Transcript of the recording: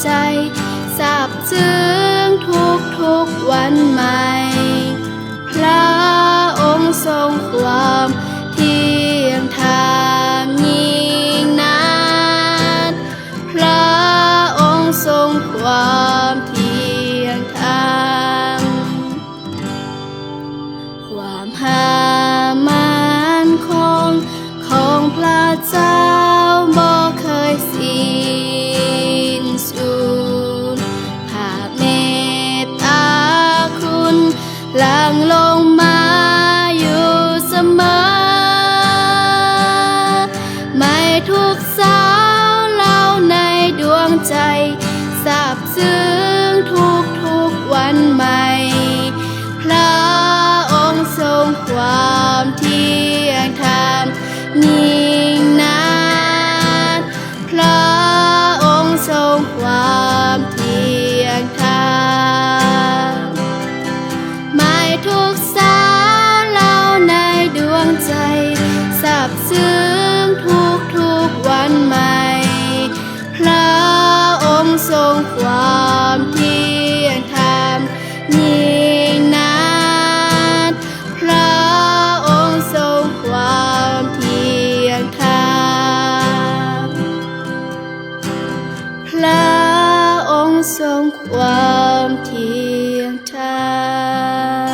ใจซาบซึ้งทุกวันใหม่พระองค์ทรงความเที่ยงธรรมยิ่งนักพระองค์ทรงความเที่ยงธรรมความหามั่นคงของพระเจ้าบ่เคยสิ้นสุดพระเมตตาคุณหลั่งลงมาอยู่เสมอไม่ทุกสาวเล่าในดวงใจซาบซึ้งทุกวันใหม่พระองค์ทรงความเที่ยงธรรมยิ่งนักพระองค์ทรงความเที่ยงธรรมไม่ทุกสาวเล่าในดวงใจซาบซึ้งทุกวันใหม่พระองค์ทรงความเที่ยงธรรมยิ่งนักพระองค์ทรงความเที่ยงธรรมพระองค์ทรงความเที่ยงธรรม